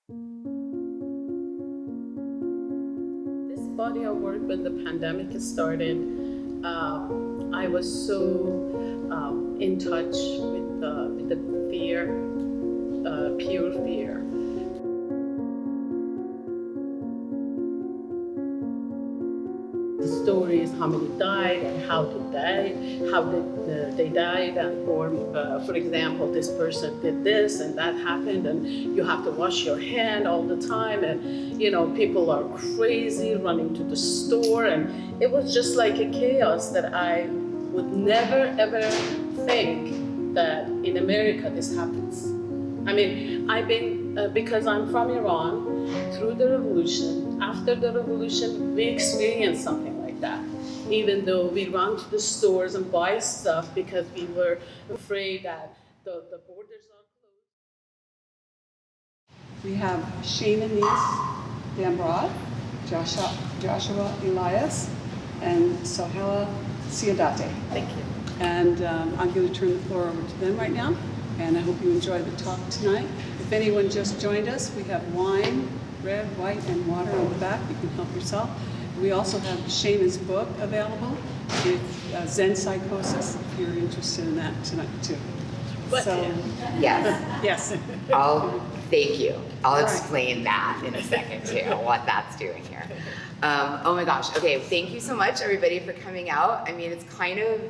This body of work, when the pandemic started, I was so in touch with the fear, pure fear. The stories, how many died and how they died, or for example, this person did this and that happened, and you have to wash your hand all the time, and you know, people are crazy running to the store, and it was just like a chaos that I would never ever think that in America this happens. I mean, I've been, because I'm from Iran, through the revolution, after the revolution, we experienced something like that. Even though we run to the stores and buy stuff because we were afraid that the borders are closed. We have Shana Nys Dambrot, Joshua Elias, and Soheila Siadate. Thank you. And I'm going to turn the floor over to them right now, and I hope you enjoy the talk tonight. If anyone just joined us, we have wine, red, white, and water on the back. You can help yourself. We also have Shana's book available with Zen Psychosis, if you're interested in that tonight too. So, Yes. yes. Thank you. I'll All right. explain that in a second too, what that's doing here. Oh my gosh. Okay, thank you so much everybody for coming out. I mean, it's kind of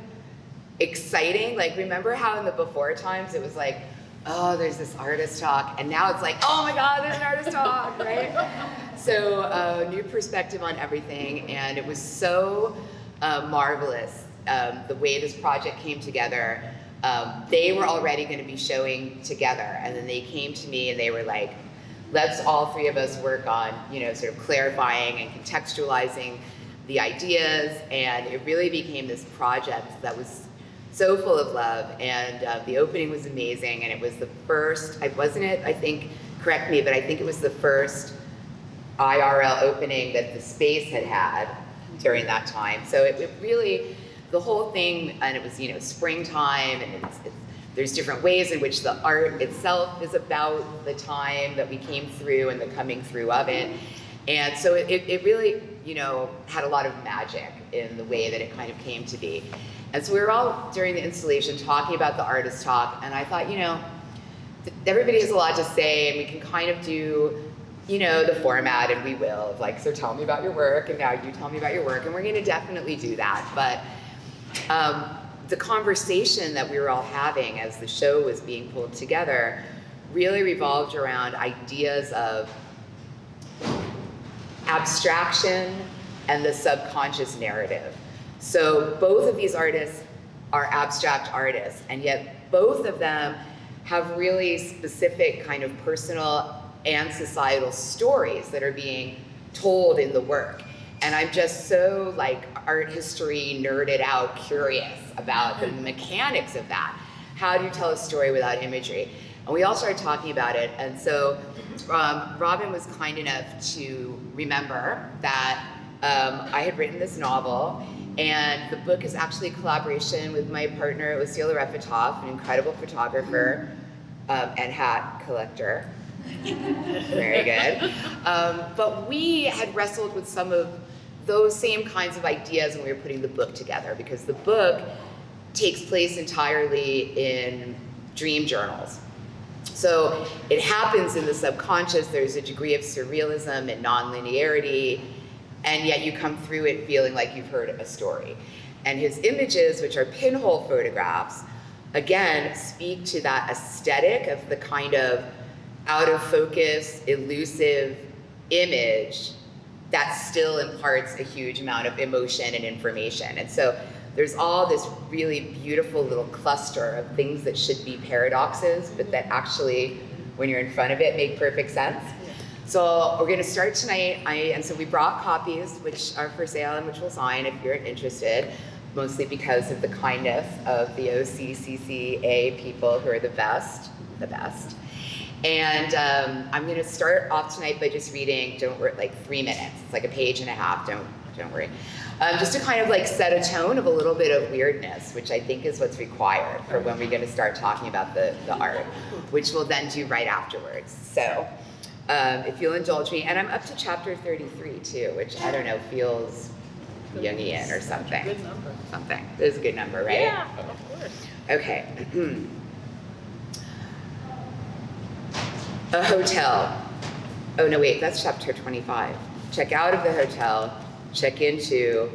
exciting. Like, remember how in the before times it was like, oh, there's this artist talk, and now it's like, oh my God, there's an artist talk, right? So new perspective on everything, and it was so marvelous the way this project came together. They were already going to be showing together, and then they came to me and they were like, let's all three of us work on, you know, sort of clarifying and contextualizing the ideas, and it really became this project that was so full of love, and the opening was amazing, and it was the first, wasn't it, I think, correct me, but I think it was the first IRL opening that the space had during that time. So it really, the whole thing, and it was, you know, springtime, and there's different ways in which the art itself is about the time that we came through and the coming through of it. And so it really, you know, had a lot of magic in the way that it kind of came to be. And so we were all, during the installation, talking about the artist talk, and I thought, you know, everybody has a lot to say, and we can kind of do, you know, the format, and we will, of like, so tell me about your work, and now you tell me about your work, and we're gonna definitely do that. But the conversation that we were all having as the show was being pulled together really revolved around ideas of abstraction and the subconscious narrative. So both of these artists are abstract artists, and yet both of them have really specific kind of personal and societal stories that are being told in the work. And I'm just so like art history nerded out curious about the mechanics of that. How do you tell a story without imagery? And we all started talking about it. And so Robin was kind enough to remember that I had written this novel, and the book is actually a collaboration with my partner, Soheila Siadate, an incredible photographer and hat collector. Very good. But we had wrestled with some of those same kinds of ideas when we were putting the book together, because the book takes place entirely in dream journals. So it happens in the subconscious. There's a degree of surrealism and non-linearity, and yet you come through it feeling like you've heard a story. And his images, which are pinhole photographs, again, speak to that aesthetic of the kind of out of focus, elusive image that still imparts a huge amount of emotion and information. And so there's all this really beautiful little cluster of things that should be paradoxes, but that actually, when you're in front of it, make perfect sense. So we're gonna start tonight, and so we brought copies, which are for sale and which we'll sign if you're interested, mostly because of the kindness of the OCCCA people who are the best. And I'm gonna start off tonight by just reading, don't worry, like 3 minutes. It's like a page and a half, don't worry. Just to kind of like set a tone of a little bit of weirdness, which I think is what's required for when we're gonna start talking about the art, which we'll then do right afterwards. So if you'll indulge me. And I'm up to chapter 33 too, which I don't know, feels Jungian or something. Good number. Something. This is a good number, right? Yeah, of course. Okay. A hotel. Oh no, wait, that's chapter 25. Check out of the hotel, check into.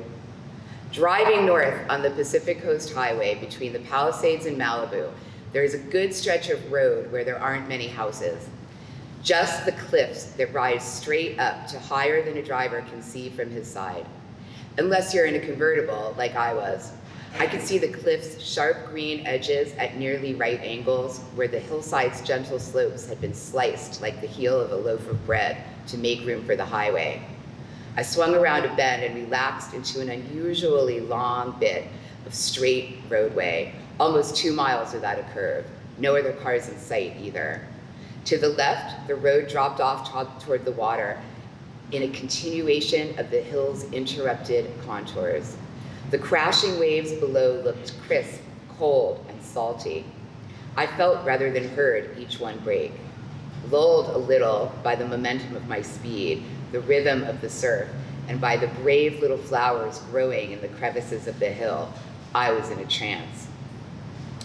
Driving north on the Pacific Coast Highway between the Palisades and Malibu, there is a good stretch of road where there aren't many houses. Just the cliffs that rise straight up to higher than a driver can see from his side. Unless you're in a convertible, like I was. I could see the cliff's sharp green edges at nearly right angles, where the hillside's gentle slopes had been sliced like the heel of a loaf of bread to make room for the highway. I swung around a bend and relaxed into an unusually long bit of straight roadway, almost 2 miles without a curve. No other cars in sight either. To the left, the road dropped off toward the water in a continuation of the hill's interrupted contours. The crashing waves below looked crisp, cold, and salty. I felt rather than heard each one break. Lulled a little by the momentum of my speed, the rhythm of the surf, and by the brave little flowers growing in the crevices of the hill, I was in a trance.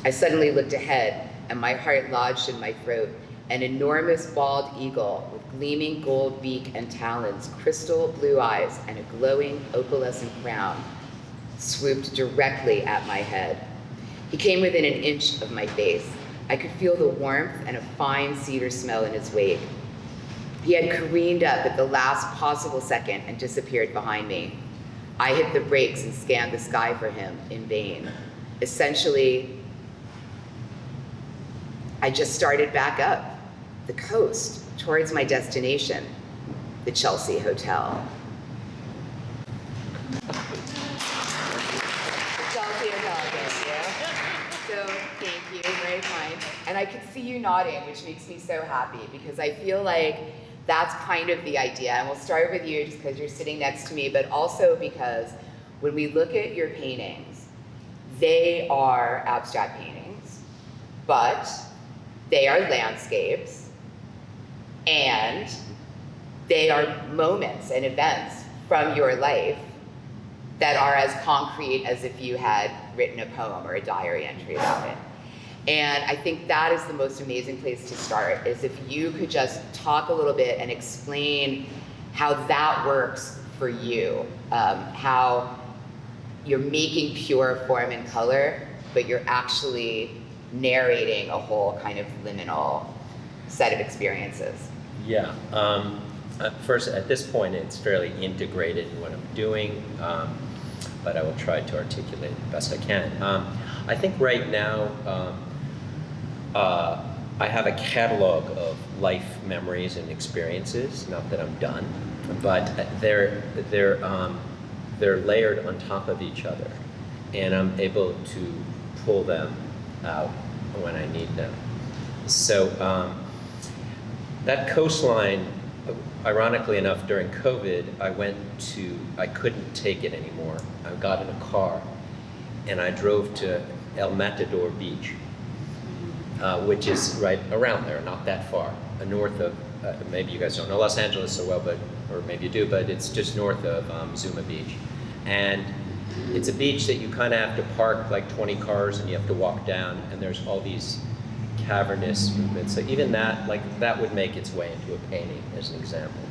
I suddenly looked ahead, and my heart lodged in my throat. An enormous bald eagle with gleaming gold beak and talons, crystal blue eyes, and a glowing opalescent crown swooped directly at my head. He came within an inch of my face. I could feel the warmth and a fine cedar smell in his wake. He had careened up at the last possible second and disappeared behind me. I hit the brakes and scanned the sky for him in vain. Essentially, I just started back up the coast towards my destination, the Chelsea Hotel. The Chelsea Hotel, thank you. So, thank you, very kind. And I could see you nodding, which makes me so happy because I feel like that's kind of the idea. And we'll start with you just because you're sitting next to me, but also because when we look at your paintings, they are abstract paintings, but they are landscapes, and they are moments and events from your life that are as concrete as if you had written a poem or a diary entry about it. And I think that is the most amazing place to start, is if you could just talk a little bit and explain how that works for you, how you're making pure form and color, but you're actually narrating a whole kind of liminal set of experiences. Yeah. First, at this point, it's fairly integrated in what I'm doing, but I will try to articulate the best I can. I think right now, I have a catalog of life memories and experiences. Not that I'm done, but they're layered on top of each other, and I'm able to pull them out when I need them. So that coastline, ironically enough, during COVID, I couldn't take it anymore. I got in a car and I drove to El Matador Beach, which is right around there, not that far, north of, maybe you guys don't know Los Angeles so well, or maybe you do, but it's just north of Zuma Beach. And it's a beach that you kind of have to park like 20 cars and you have to walk down, and there's all these cavernous movements. So even that, like that would make its way into a painting as an example.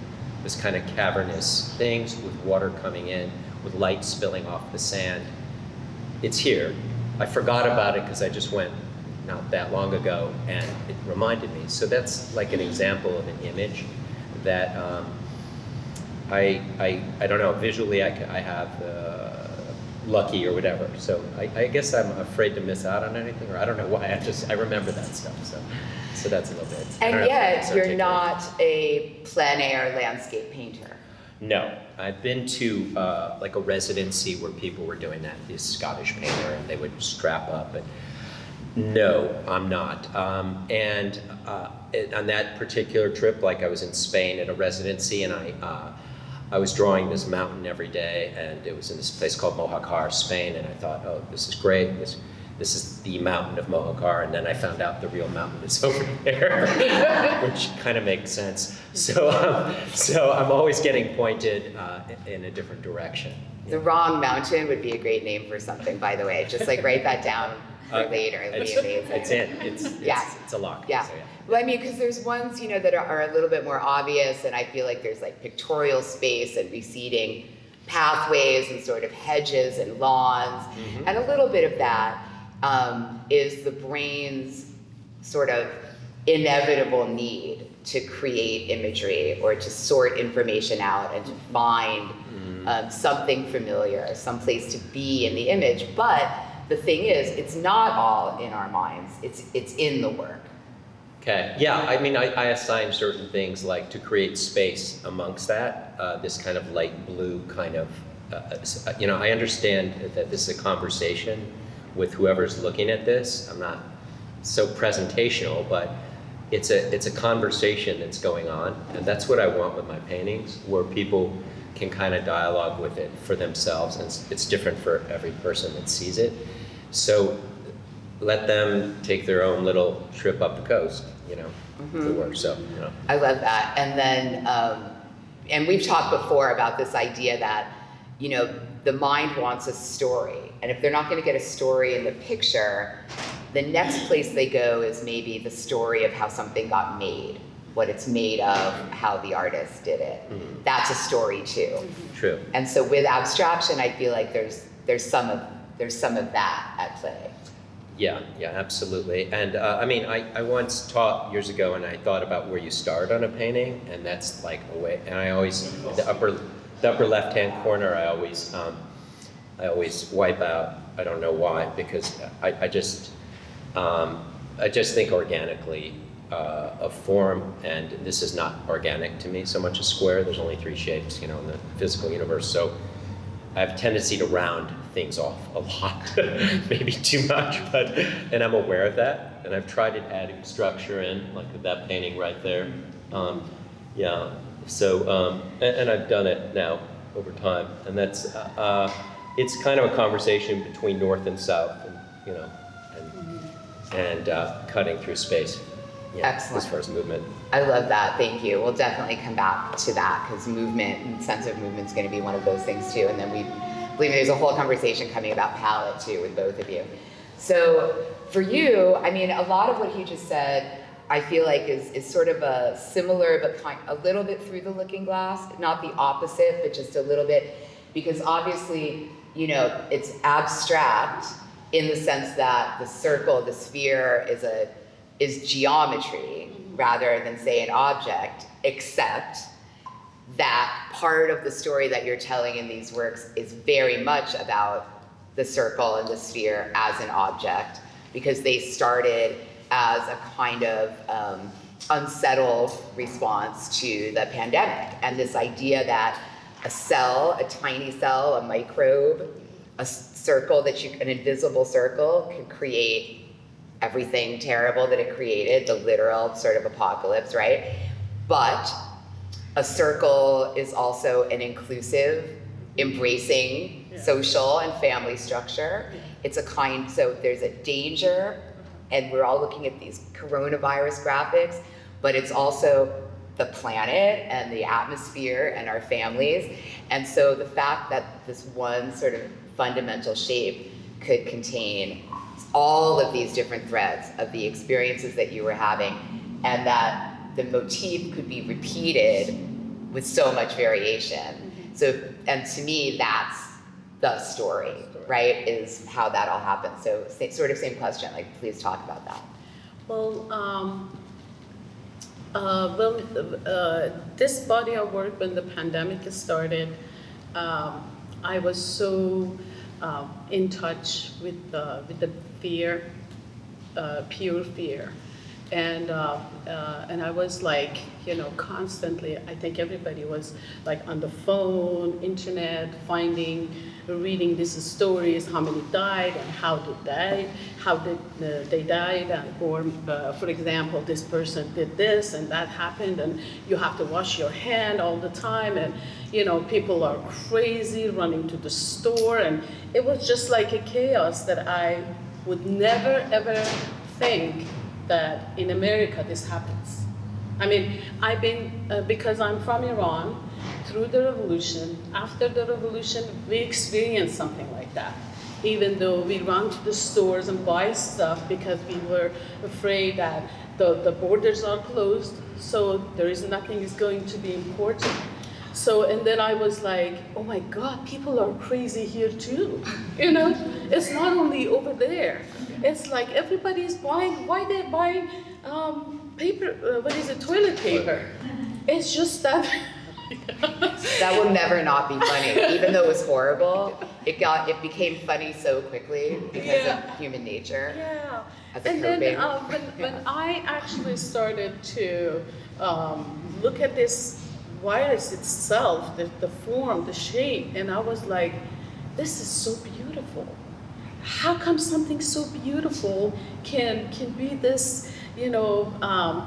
This kind of cavernous things with water coming in, with light spilling off the sand. It's here. I forgot about it because I just went not that long ago and it reminded me. So that's like an example of an image that I don't know, visually I have lucky or whatever. So I guess I'm afraid to miss out on anything, or I don't know why, I remember that stuff. So that's a little bit. And yet you're not a plein air landscape painter. No, I've been to like a residency where people were doing that, this Scottish painter, and they would strap up, but no, I'm not. And on that particular trip, like I was in Spain at a residency, and I was drawing this mountain every day, and it was in this place called Mojácar, Spain, and I thought, oh, this is great. this is the mountain of Mohakar, and then I found out the real mountain is over there, which kind of makes sense. So I'm always getting pointed in a different direction. The wrong mountain would be a great name for something, by the way. Just like write that down for later. It'd be amazing. It's in. It's a lock. Yeah. So, yeah. Well, I mean, because there's ones, you know, that are a little bit more obvious, and I feel like there's like pictorial space and receding pathways and sort of hedges and lawns, and a little bit of that is the brain's sort of inevitable need to create imagery or to sort information out and to find something familiar, some place to be in the image. But the thing is, it's not all in our minds, it's in the work. Okay, yeah, I mean, I assign certain things like to create space amongst that, this kind of light blue kind of, you know, I understand that this is a conversation with whoever's looking at this. I'm not so presentational, but it's a conversation that's going on, and that's what I want with my paintings, where people can kind of dialogue with it for themselves, and it's different for every person that sees it. So let them take their own little trip up the coast, you know, to work. So, you know. I love that. And then, and we've talked before about this idea that, you know, the mind wants a story, and if they're not going to get a story in the picture, the next place they go is maybe the story of how something got made, what it's made of, how the artist did it. That's a story too. True. And so with abstraction, I feel like there's some of that at play. Yeah, absolutely. And I mean, I once taught years ago, and I thought about where you start on a painting, and that's like a way. And I always the upper left-hand corner, I always wipe out. I don't know why, because I just think organically of form, and this is not organic to me so much as square. There's only 3 shapes, you know, in the physical universe. So I have a tendency to round things off a lot, maybe too much, and I'm aware of that. And I've tried adding structure in, like with that painting right there. Yeah, so, and I've done it now over time. And that's, it's kind of a conversation between north and south, and, you know, and cutting through space. Yeah, Excellent. As far as movement. I love that, thank you. We'll definitely come back to that, because movement and sense of movement is going to be one of those things too. And then believe me, there's a whole conversation coming about palette too with both of you. So for you, I mean, a lot of what he just said, I feel like is sort of a similar, but a little bit through the looking glass, not the opposite, but just a little bit, because obviously, you know, it's abstract in the sense that the circle, the sphere is geometry rather than, say, an object, except that part of the story that you're telling in these works is very much about the circle and the sphere as an object, because they started as a kind of unsettled response to the pandemic. And this idea that a cell, a tiny cell, a microbe, a circle an invisible circle can create everything terrible that it created, the literal sort of apocalypse, right? But a circle is also an inclusive, embracing social and family structure. It's a kind, so there's a danger, and we're all looking at these coronavirus graphics, but it's also the planet and the atmosphere and our families. And so the fact that this one sort of fundamental shape could contain all of these different threads of the experiences that you were having, and that the motif could be repeated with so much variation. So, and to me, that's the story, right? Is how that all happened. So sort of same question, like, please talk about that. Well, this body of work, when the pandemic started, I was so in touch with the fear, pure fear, and I was like, you know, constantly. I think everybody was like on the phone, internet, reading these stories, how many died and how did they died, or for example, this person did this and that happened, and you have to wash your hand all the time, and you know, people are crazy running to the store, and it was just like a chaos that I would never ever think that in America this happens. I mean, I've been, because I'm from Iran, through the revolution, after the revolution, we experienced something like that. Even though we run to the stores and buy stuff because we were afraid that the borders are closed, so there is nothing is going to be imported. So, and then I was like, oh my God, people are crazy here too. You know, it's not only over there. It's like everybody's buying, why they're buying paper, toilet paper. It's just that. That will never not be funny. Even though it was horrible, it became funny so quickly because of human nature. Yeah. As a And coping. then when I actually started to look at this virus itself, the form, the shape, and I was like, this is so beautiful. How come something so beautiful can be this,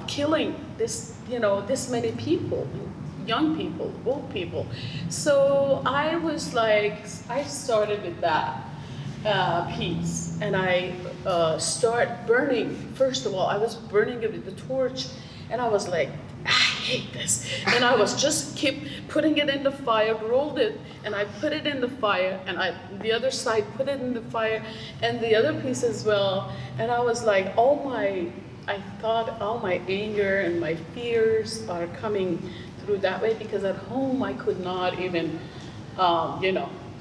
killing this, this many people, young people, old people. So I was like, I started with that piece, and I start burning. First of all, I was burning it with the torch, and I was like, I hate this. And I was just keep putting it in the fire, rolled it, and I put it in the fire, and the other side put it in the fire, and the other piece as well. And I was like, I thought all my anger and my fears are coming through that way, because at home I could not even,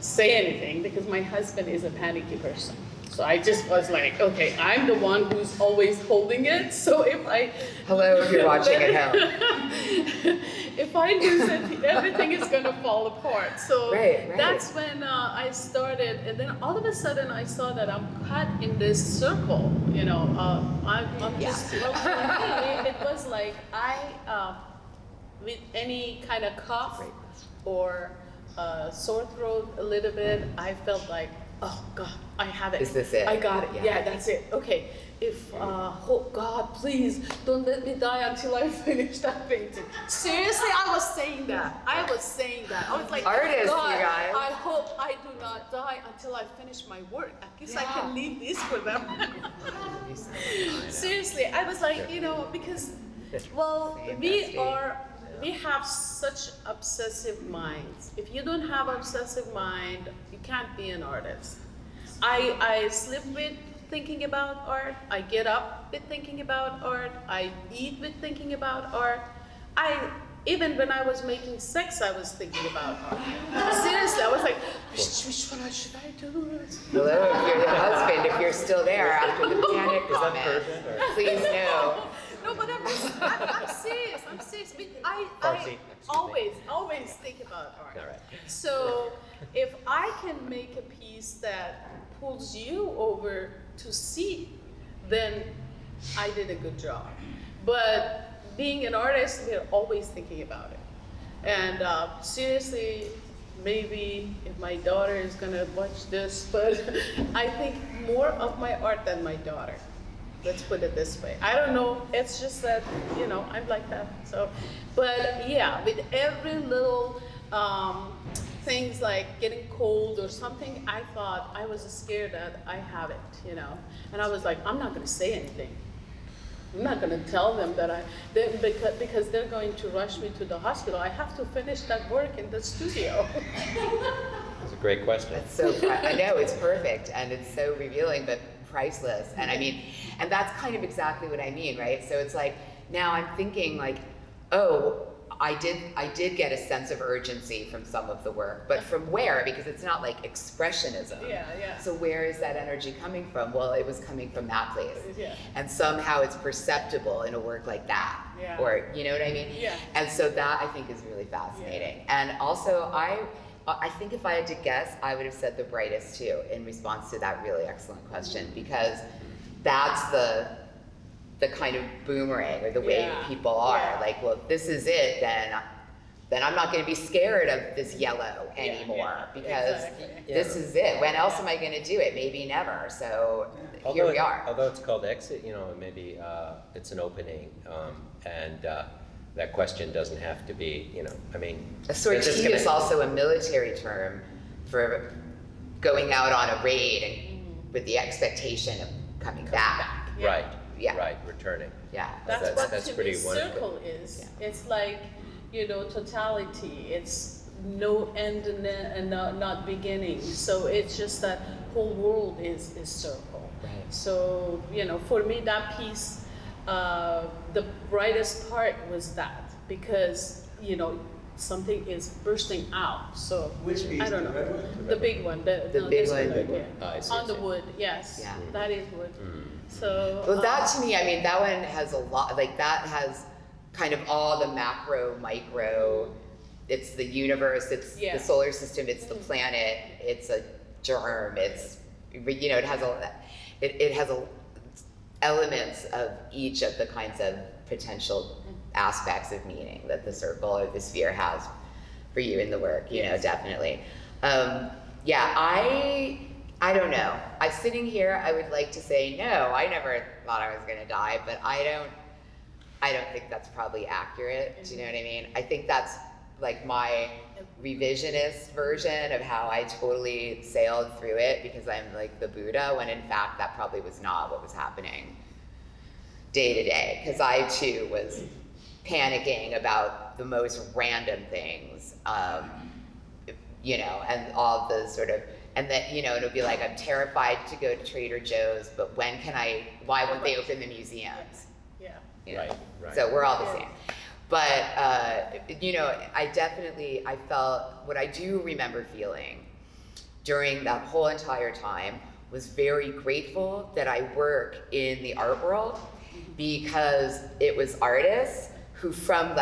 say anything, because my husband is a panicky person. So I just was like, okay, I'm the one who's always holding it. So if I... Hello, if you're watching at home. If I lose it, everything is going to fall apart. So Right. that's when I started. And then all of a sudden I saw that I'm caught in this circle. I'm just... Well, for me, it was like with any kind of cough or sore throat a little bit, I felt like, oh God, I have it. Is this it? I got it. Yeah. Yeah, that's it. Okay. If, oh God, please don't let me die until I finish that painting. Seriously, I was saying that. I was like, Artists, God, you guys. I hope I do not die until I finish my work. At least I can leave this for them. Seriously, I was like, because, well, we have such obsessive minds. If you don't have obsessive mind, you can't be an artist. I sleep with thinking about art. I get up with thinking about art. I eat with thinking about art. Even when I was making sex, I was thinking about art. Seriously, I was like, which one should I do? Hello, if you're the husband, if you're still there after the panic comment, please no. No, but I'm serious. I'm serious. I always think about art. All right. So if I can make a piece that pulls you over to see, then I did a good job. But being an artist, we're always thinking about it. And seriously, maybe if my daughter is gonna watch this, but I think more of my art than my daughter. Let's put it this way. I don't know. It's just that, I'm like that. So, but yeah, with every little things like getting cold or something, I thought I was scared that I have it, And I was like, I'm not going to say anything. I'm not going to tell them that because they're going to rush me to the hospital. I have to finish that work in the studio. That's a great question. It's so, I know, it's perfect, and it's so revealing, but priceless. And I mean, and that's kind of exactly what I mean, right? So it's like, now I'm thinking like, oh, I did get a sense of urgency from some of the work, but from where? Because it's not like expressionism. Yeah. So where is that energy coming from? Well, it was coming from that place. Yeah. And somehow it's perceptible in a work like that. Yeah. Or, you know what I mean? Yeah. And so that I think is really fascinating. And also I think if I had to guess, I would have said the brightest too, in response to that really excellent question, because that's the kind of boomerang or the way people are. Yeah. Like, well, if this is it, then I'm not going to be scared of this yellow anymore, because this is it. When else am I going to do it? Maybe never. So here we are. Although it's called exit, maybe it's an opening, and that question doesn't have to be, A sortie is also a military term for going out on a raid and with the expectation of coming back. Yeah. Right, Yeah. right, returning. Yeah. That's That's- what that's to pretty me wonderful. circle is. Yeah. It's like, totality. It's no end and not beginning. So it's just that whole world is circle. Right. So, for me, that piece, the brightest part was that because, something is bursting out. So Which piece? I don't The know. red one? The big one. The big this one. right Big one. here. I see, On I the see. wood, yes. Yeah. That is wood. Mm. So. Well, that to me, I mean, that one has a lot, like that has kind of all the macro, micro, it's the universe, it's Yeah. the solar system, it's the planet, it's a germ, it's, it has it has elements of each of the kinds of potential aspects of meaning that the circle or the sphere has for you in the work, definitely. Yeah, I don't know. I'm sitting here, I would like to say, no, I never thought I was gonna die, but I don't think that's probably accurate. Do you know what I mean? I think that's like my revisionist version of how I totally sailed through it because I'm like the Buddha, when in fact that probably was not what was happening day to day. Because I too was panicking about the most random things, and all the sort of, and then, it would be like, I'm terrified to go to Trader Joe's, but why won't they open the museums? Yeah. You know? Right. So we're all the Yeah. same. But, I felt, what I do remember feeling during that whole entire time was very grateful that I work in the art world because it was artists who from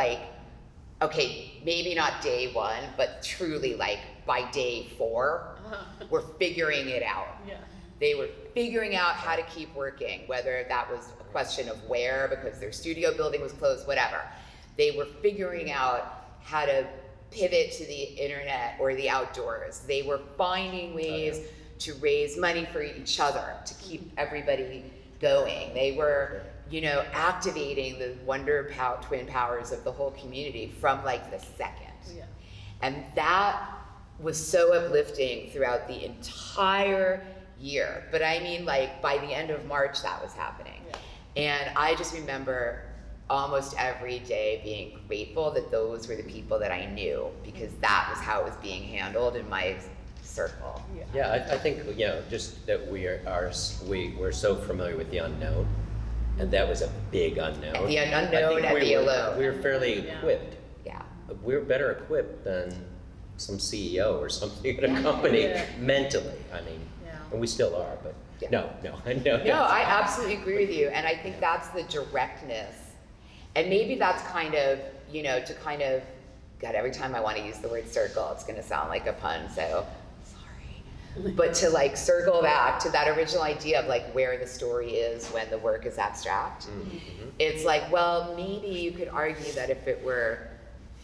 maybe not day one, but truly by day 4, were figuring it out. Yeah. They were figuring out how to keep working, whether that was a question of where, because their studio building was closed, whatever. They were figuring out how to pivot to the internet or the outdoors. They were finding ways to raise money for each other, to keep everybody going. They were, activating the twin powers of the whole community from the second. Yeah. And that was so uplifting throughout the entire year. But I mean, by the end of March, that was happening. Yeah. And I just remember almost every day being grateful that those were the people that I knew, because that was how it was being handled in my circle. Yeah, I think, just that we're so familiar with the unknown, and that was a big unknown. The unknown I think and the alone. We were fairly Yeah. equipped. Yeah. We're better equipped than some CEO or something at a Yeah. company Yeah. mentally. I mean, Yeah. and we still are, but Yeah. no. No, I absolutely agree with you. And I think that's the directness. And maybe that's kind of, God, every time I want to use the word circle, it's going to sound like a pun, so sorry. But to circle back to that original idea of where the story is when the work is abstract, Mm-hmm. it's well, maybe you could argue that if it were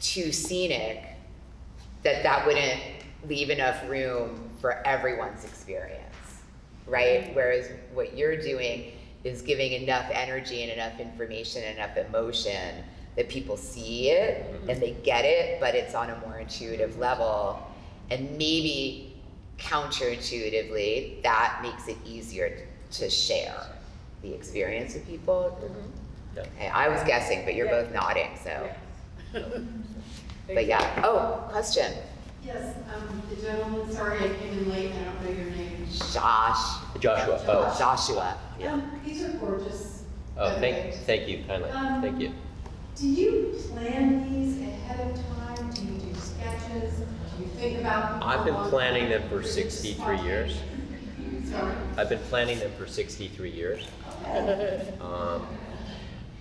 too scenic, that wouldn't leave enough room for everyone's experience, right? Whereas what you're doing is giving enough energy and enough information and enough emotion that people see it and they get it, but it's on a more intuitive level. And maybe counterintuitively, that makes it easier to share the experience with people. Yeah. Okay, I was guessing, but you're Yeah. both nodding, so. Yeah. But yeah, question. Yes, the gentleman, sorry I came in late, I don't know your name. Joshua. Joshua. Yeah. These are gorgeous. Oh, photos. thank you kindly. Thank you. Do you plan these ahead of time? Do you do sketches? Do you think about? I've been how long planning them for you're 63 years. Sorry? I've been planning them for 63 years. Okay.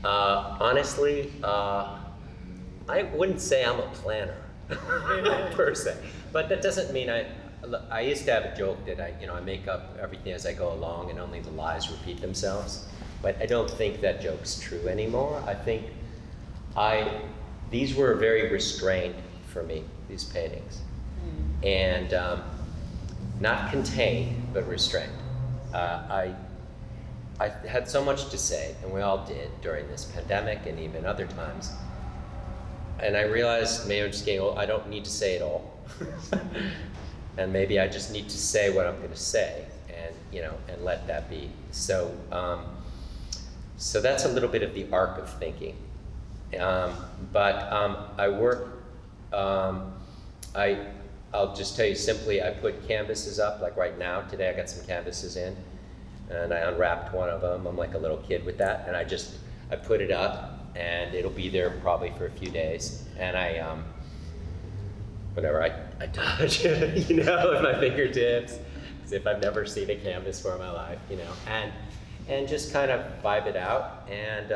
Honestly, I wouldn't say I'm a planner per se, but that doesn't mean I used to have a joke that I make up everything as I go along and only the lies repeat themselves. But I don't think that joke's true anymore. I think these were very restrained for me, these paintings, and not contained, but restrained. I had so much to say, and we all did during this pandemic and even other times. And I realized maybe I'm just getting old, I don't need to say it all. And maybe I just need to say what I'm going to say. and and let that be. So so that's a little bit of the arc of thinking. But I work. I'll just tell you simply. I put canvases up. Like right now, today I got some canvases in, and I unwrapped one of them. I'm like a little kid with that, and I put it up, and it'll be there probably for a few days. And whenever I touch it, with my fingertips, as if I've never seen a canvas before in my life, and just kind of vibe it out. And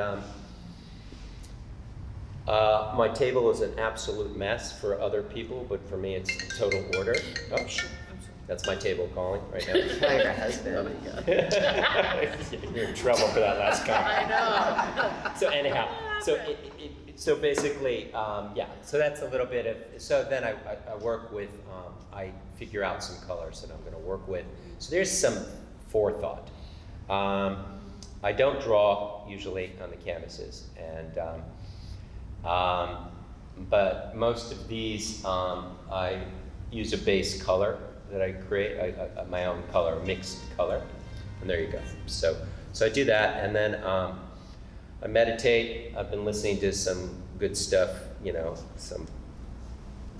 my table is an absolute mess for other people, but for me it's total order. Oh, that's my table calling right now. Probably your husband. Oh my God. You're in trouble for that last comment. I know. So anyhow, so basically, so that's a little bit of, so then I work with, I figure out some colors that I'm going to work with. So there's some forethought. I don't draw usually on the canvases, and but most of these I use a base color that I create, my own color, mixed color, and there you go. So I do that, and then I meditate. I've been listening to some good stuff, some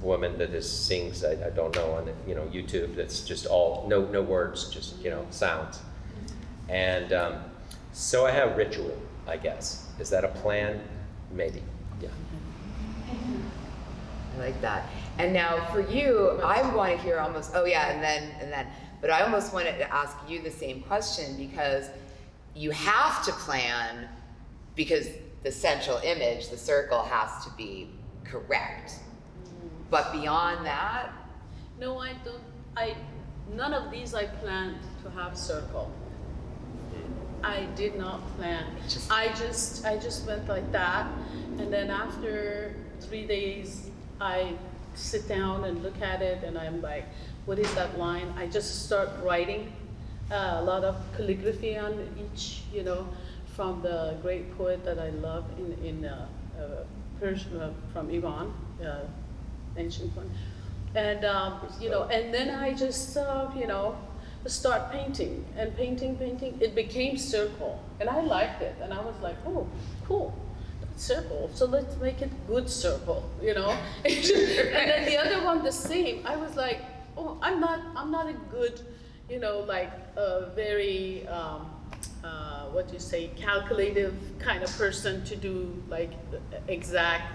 woman that just sings, I don't know, on YouTube, that's just all, no words, just, sounds. And so I have ritual, I guess. Is that a plan? Maybe, yeah. I like that. And now for you, I want to hear almost, and then, but I almost wanted to ask you the same question, because you have to plan, because the central image, the circle, has to be correct. But beyond that? No, I don't. None of these I planned to have circle. I did not plan. I just went like that, and then after 3 days, I sit down and look at it, and I'm like, what is that line? I just start writing a lot of calligraphy on each, from the great poet that I love in Persian, from Iran, ancient one, and and then I just start painting and painting. It became circle, and I liked it, and I was like, oh, cool. Circle, so let's make it good circle, And then the other one the same. I was like, oh, I'm not a good, very calculative kind of person to do like exact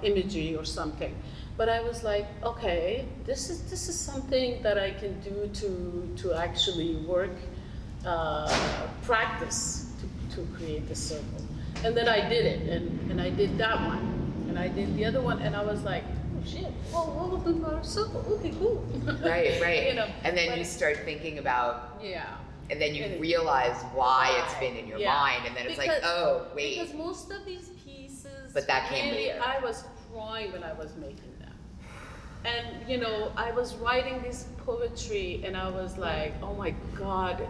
imagery or something. But I was like, okay, this is something that I can do to actually work, practice to create the circle. And then I did it, and I did that one, and I did the other one, and I was like, oh shit, all of them are circle, okay, cool. Right. And then you start thinking about, and then you realize why it's been in your mind, and then it's like, oh, wait. Because most of these pieces, but that came really, later. I was crying when I was making them. And I was writing this poetry, and I was like, oh my God.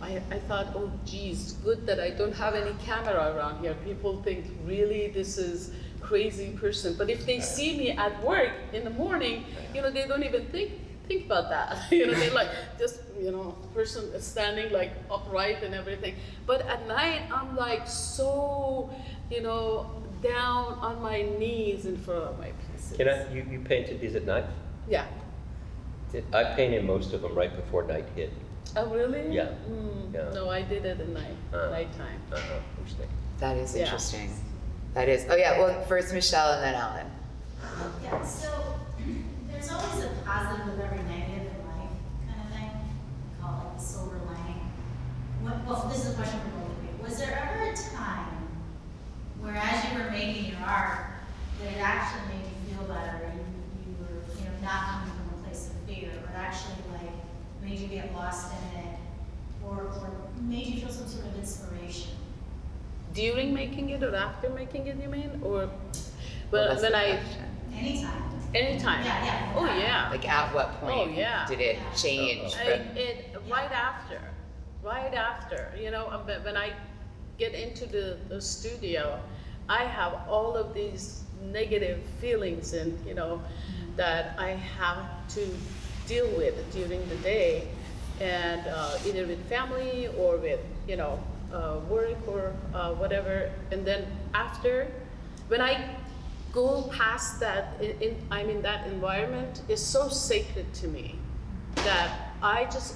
I thought, oh geez, good that I don't have any camera around here. People think, really, this is crazy person. But if they see me at work in the morning, they don't even think about that. They like just, person standing like upright and everything. But at night, I'm like so, down on my knees in front of my pieces. You painted these at night? Yeah. I painted most of them right before night hit. Oh, really? Yeah. Yeah. No, I did it at nighttime. Interesting. That is interesting. That is. Oh yeah. Well, first Michelle, and then Alan. Yeah. So there's always a positive with every negative in life, kind of thing. Call it the silver lining. Well, this is a question for both of you. Was there ever a time where, as you were making your art, that it actually made you feel better, and you were, not coming from a place of fear, but actually made you get lost in it, or made you feel some sort of inspiration? During making it or after making it, you mean? Or Well, when I Anytime. anytime. Yeah. Oh yeah. Like at what point Oh, yeah. did it change? Right after. When I get into the studio, I have all of these negative feelings, and that I have to deal with during the day. and either with family or with, work or whatever. And then after, when I go past that, I'm in that environment, it's so sacred to me that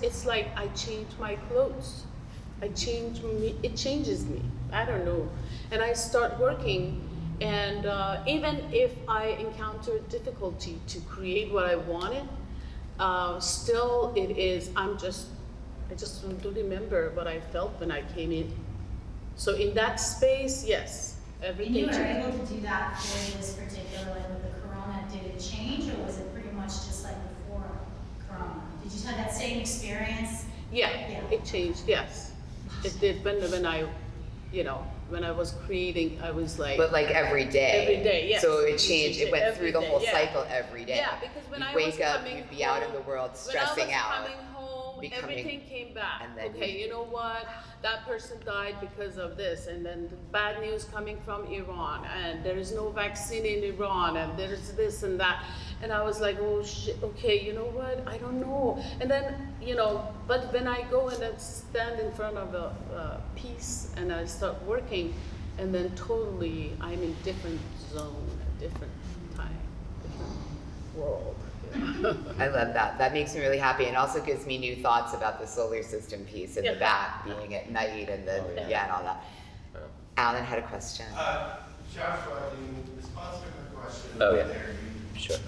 it's like I change my clothes. It changes me. I don't know. And I start working, and even if I encounter difficulty to create what I wanted, still it is, I just don't remember what I felt when I came in. So in that space, yes, And everything you were changed. able to do that for this particular, like with the corona, did it change, or was it pretty much just like before corona? Did you have that same experience? Yeah, Yeah. it changed, yes. It did when I was creating, I was like. But like every day. Every day, yes. So it changed, it went Every through the day, whole yeah. cycle every day. Yeah, because when You'd I was wake up, coming you'd be out in home- the world stressing when I out. was coming home, becoming- everything came back. and then Okay, you know what? That person died because of this, and then the bad news coming from Iran, and there is no vaccine in Iran, and there's this and that. And I was like, oh shit, okay, you know what? I don't know. And then, but when I go and I stand in front of a piece and I start working, and then totally I'm in different zone, a different time, different world. I love that. That makes me really happy, and also gives me new thoughts about the solar system piece in the Yeah. back, being at night and the, Oh, and all that. Alan had a question. Joshua, in response to the question Oh, yeah. there, Sure. at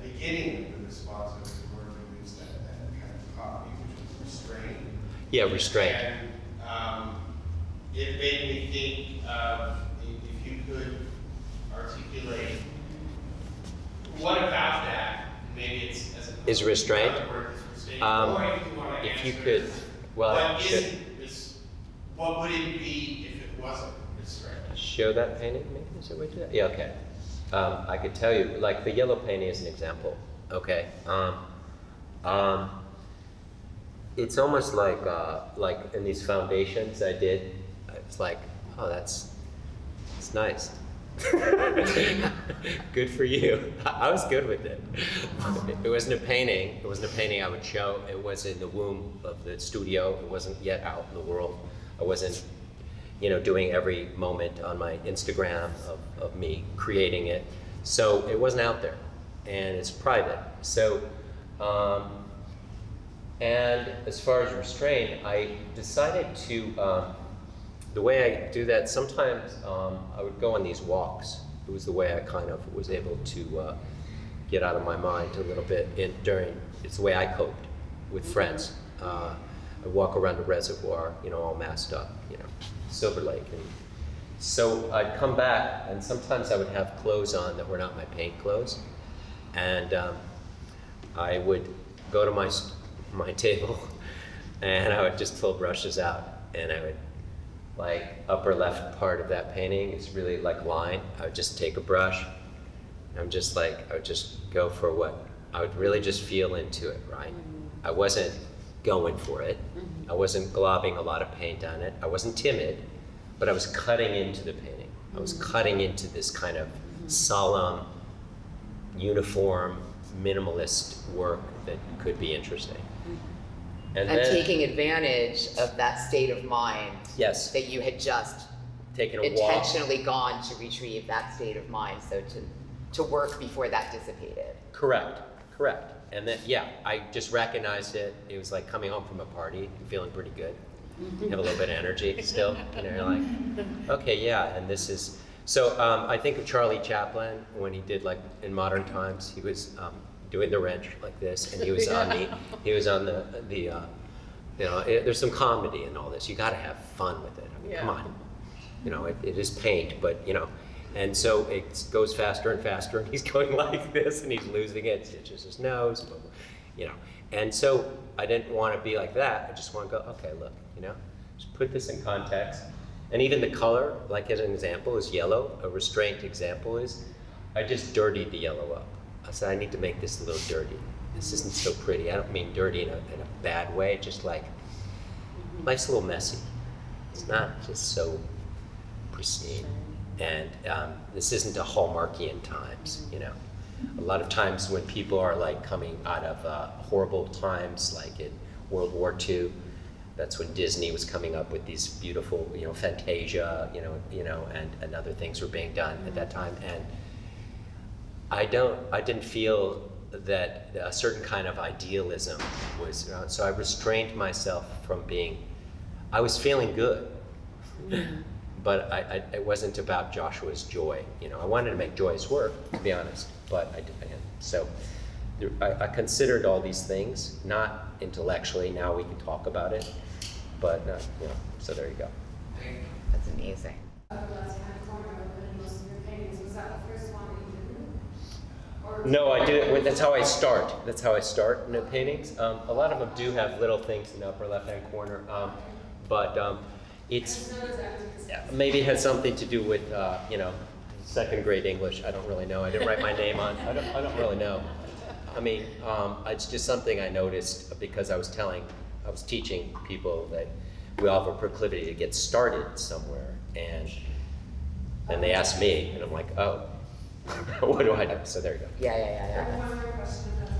the beginning of the response, there was a word you used that kind of caught me, which was restraint. Yeah, restraint. And it made me think of if you could articulate what about that, maybe it's as a Is restraint? word is restraint, Um, or if you want to if you answer could- it, well, what should- isn't this, what would it be if it wasn't restraint? Show that painting, maybe, is there a way to do that? Yeah, okay. I could tell you, like the yellow painting is an example, okay? It's almost like in these foundations I did, it's like, oh, it's nice. Good for you. I was good with it. It wasn't a painting. It wasn't a painting I would show. It was in the womb of the studio. It wasn't yet out in the world. I wasn't, doing every moment on my Instagram of me creating it. So it wasn't out there, and it's private. So, and as far as restraint, I decided to. The way I do that, sometimes I would go on these walks. It was the way I kind of was able to get out of my mind a little bit it's the way I coped with friends. I'd walk around the reservoir, all masked up, Silver Lake. And so I'd come back, and sometimes I would have clothes on that were not my paint clothes. And I would go to my table, and I would just pull brushes out, and I would, like upper left part of that painting is really like line. I would just take a brush. I would just go for what I would really just feel into it, right? I wasn't going for it. I wasn't globbing a lot of paint on it. I wasn't timid, but I was cutting into the painting. I was cutting into this kind of solemn, uniform, minimalist work that could be interesting. And then, taking advantage of that state of mind yes, that you had just taking a walk. intentionally gone to retrieve that state of mind, so to work before that dissipated. Correct. And then, I just recognized it. It was like coming home from a party, feeling pretty good. You have a little bit of energy still. You're like, okay, yeah, and this is. So I think of Charlie Chaplin when he did, like, in modern times, he was doing the wrench like this, and he was on there's some comedy in all this. You got to have fun with it. I mean, come on. It is paint, but and so it goes faster and faster, and he's going like this, and he's losing it, stitches his nose, and so I didn't want to be like that. I just want to go, okay, look, just put this in context, and even the color, like as an example, is yellow. A restraint example is, I just dirtied the yellow up. I said, I need to make this a little dirty. This isn't so pretty. I don't mean dirty in a bad way, just like, life's a little messy. It's not just so pristine. And this isn't a Hallmarkian times, A lot of times when people are like coming out of horrible times, like in World War II. That's when Disney was coming up with these beautiful, Fantasia, and other things were being done at that time. And I didn't feel that a certain kind of idealism was, so I restrained myself from I was feeling good, but it wasn't about Joshua's joy. I wanted to make joyous work, to be honest, but I didn't. So I considered all these things, not intellectually, now we can talk about it, but so there you go. That's amazing. No, I do it. That's how I start. That's how I start in the paintings. A lot of them do have little things in the upper left-hand corner, but it's maybe it has something to do with second grade English. I don't really know. I didn't write my name on. I don't really know. I mean, it's just something I noticed because I was teaching people that we all have a proclivity to get started somewhere, and they asked me, and I'm like, oh. What do I do? So there you go. Yeah. One more question, if that's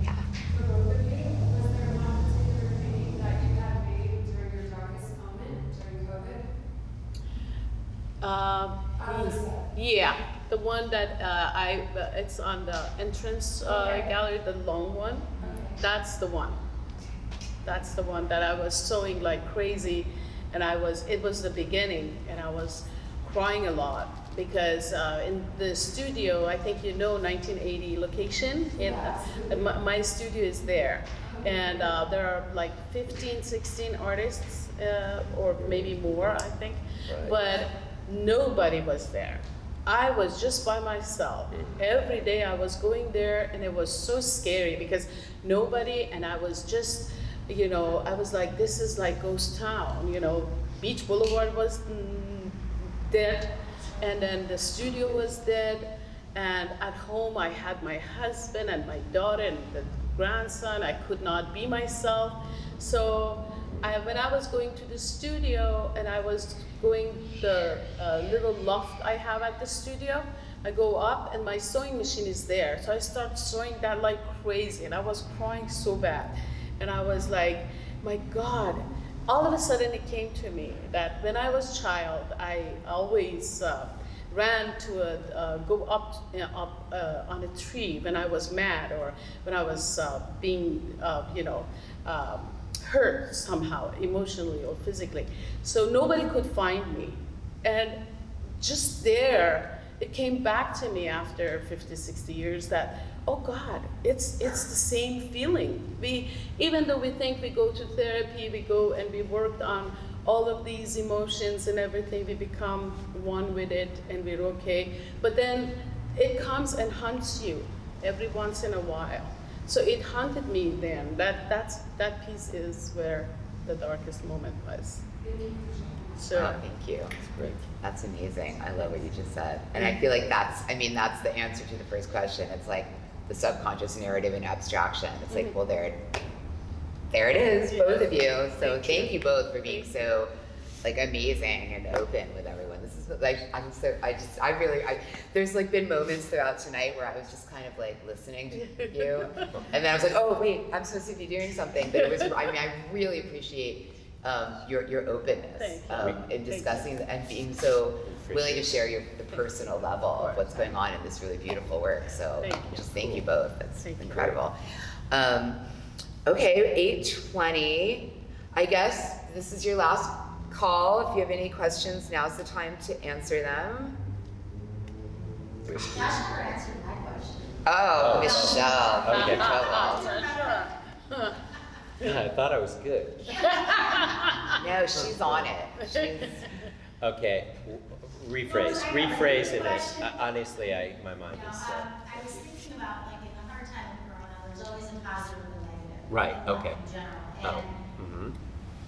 okay. For both of you, was there one particular painting that you had made during your darkest moment during COVID? Yeah, the one that it's on the entrance gallery, the long one. Okay. That's the one. That's the one that I was sewing like crazy, and it was the beginning, and I was crying a lot. Because in the studio, I think 1980 location, my studio is there. And there are like 15, 16 artists, or maybe more, I think. Right. But nobody was there. I was just by myself. Every day I was going there, and it was so scary because nobody, and I was just, I was like, this is like ghost town, Beach Boulevard was dead. And then the studio was dead, and at home I had my husband and my daughter and the grandson. I could not be myself. So when I was going to the studio and I was going the little loft I have at the studio, I go up and my sewing machine is there. So I start sewing that like crazy, and I was crying so bad. And I was like, my God. All of a sudden it came to me that when I was a child, I always ran to go up on a tree when I was mad or when I was being, hurt somehow, emotionally or physically. So nobody could find me. And just there, it came back to me after 50, 60 years that, oh God, it's the same feeling. Even though we think we go to therapy, we go and we worked on all of these emotions and everything, we become one with it and we're okay. But then it comes and hunts you every once in a while. So it hunted me then. That piece is where the darkest moment was. So Thank you. That's great. That's amazing. I love what you just said. And I feel like that's the answer to the first question. It's like the subconscious narrative and abstraction. It's like, well, there it is, both of you. So thank you both for being so like amazing and open with everyone. This is like, there's like been moments throughout tonight where I was just kind of like listening to you. And then I was like, oh wait, I'm supposed to be doing something. But it was, I really appreciate your openness in discussing and being so willing to share the personal level of what's going on in this really beautiful work. So thank you both. That's incredible. Okay, 8:20. I guess this is your last call. If you have any questions, now's the time to answer them. Josh never answered my question. Oh, Michelle. Okay. Sure. I thought I was good. No, she's on it. She's Okay, rephrase it. Honestly, my mind is. I was thinking about like in the hard time of Corona, there's always a positive and a negative. Right, okay. In general. Oh. And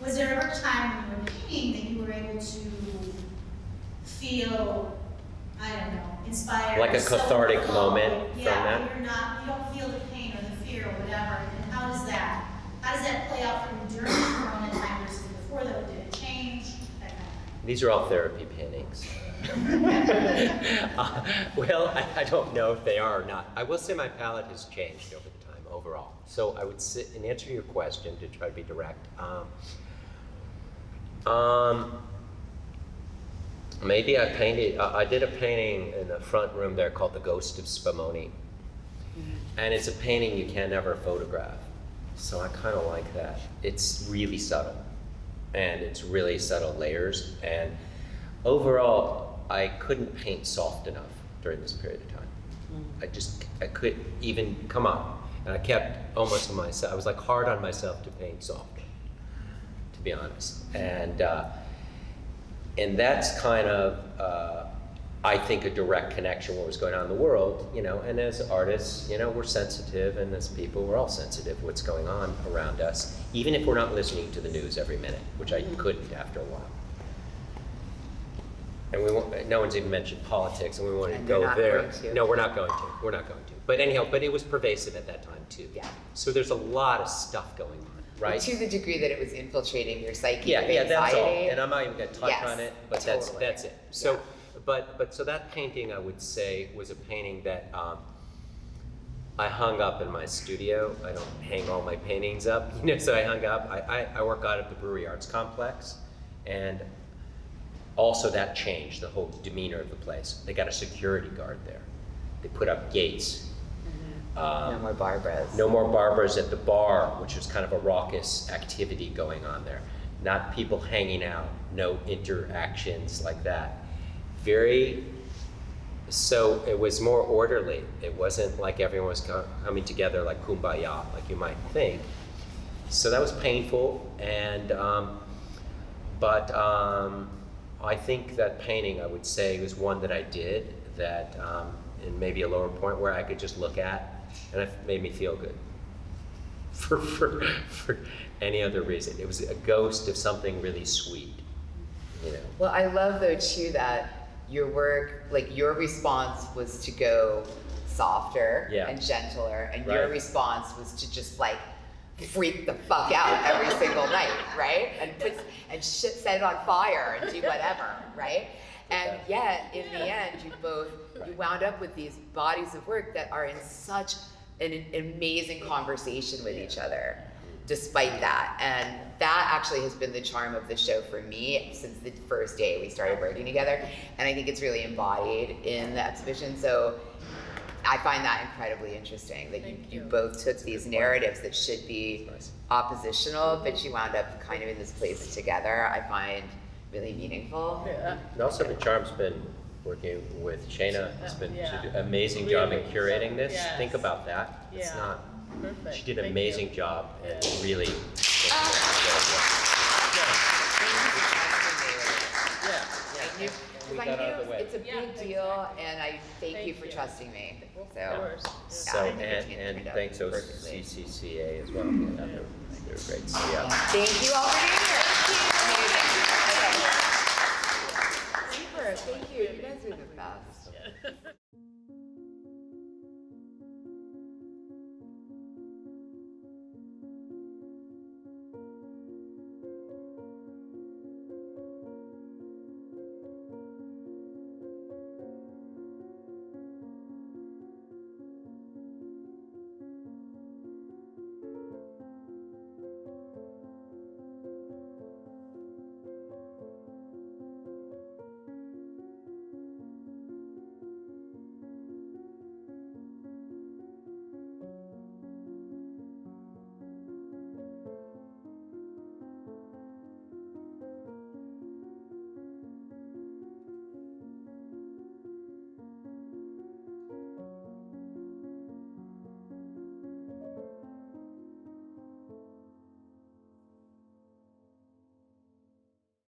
was there ever a time when you were painting that you were able to feel, I don't know, inspired? Like a or so cathartic full? moment from Yeah, that? where you don't feel the pain or the fear or whatever. And how does that play out for you during the Corona time versus before that? Did it change? That kind of thing. These are all therapy paintings. Well, I don't know if they are or not. I will say my palette has changed over the time, overall. So I would sit and answer your question to try to be direct. Maybe I did a painting in the front room there called The Ghost of Spumoni. And it's a painting you can never photograph. So I kind of like that. It's really subtle. And it's really subtle layers. And overall, I couldn't paint soft enough during this period of time. I couldn't even come on. And I kept almost on myself. I was like hard on myself to paint soft, to be honest. And that's kind of, I think, a direct connection with what was going on in the world, you know, and as artists, you know, we're sensitive, and as people, we're all sensitive to what's going on around us, even if we're not listening to the news every minute, which I couldn't after a while. And we won't, no one's even mentioned politics, and we want to go there. No, we're not going to. We're not going to. But anyhow, but it was pervasive at that time too. Yeah. So there's a lot of stuff going on, right? Well, to the degree that it was infiltrating your psyche, Yeah, of that's all. anxiety. And I'm not even going to touch Yes, on it, but totally. that's it. So, but so that painting, I would say, was a painting that I hung up in my studio. I don't hang all my paintings up, you know. So I hung up. I work out of the Brewery Arts Complex, and also that changed the whole demeanor of the place. They got a security guard there. They put up gates. No more Barbaras. No more Barbaras at the bar, which was kind of a raucous activity going on there. Not people hanging out, no interactions like that. So it was more orderly. It wasn't like everyone was coming together like kumbaya, like you might think. So that was painful, and but I think that painting, I would say, was one that I did that, in maybe a lower point where I could just look at, and it made me feel good. For any other reason, it was a ghost of something really sweet, you know. Well, I love though too that your work, like your response was to go softer and gentler, and your response was to just like freak the fuck out every single night, right? And set it on fire and do whatever, right? And yet, in the end, you wound up with these bodies of work that are in such an amazing conversation with each other, despite that. And that actually has been the charm of the show for me since the first day we started working together. And I think it's really embodied in the exhibition. So I find that incredibly interesting, that you both took these narratives that should be oppositional, but you wound up kind of in this place together. I find really meaningful. Yeah. And also the charm's been working with Shana. It's been she did an amazing Really. job in curating this. Yes. Think about that. It's Yeah. not. Perfect. She did an Thank amazing you. job and really. Thank you Yeah. for We trusting me. got out of the way. It's a big deal, and I thank you for trusting me. So, Of course. So, I think it's gonna and turn out thanks to perfectly. CCCA as well. Yeah, they're great. So, yeah. Thank you all for being here. Amazing. Okay. Super. Thank you. You guys are the best. Yeah.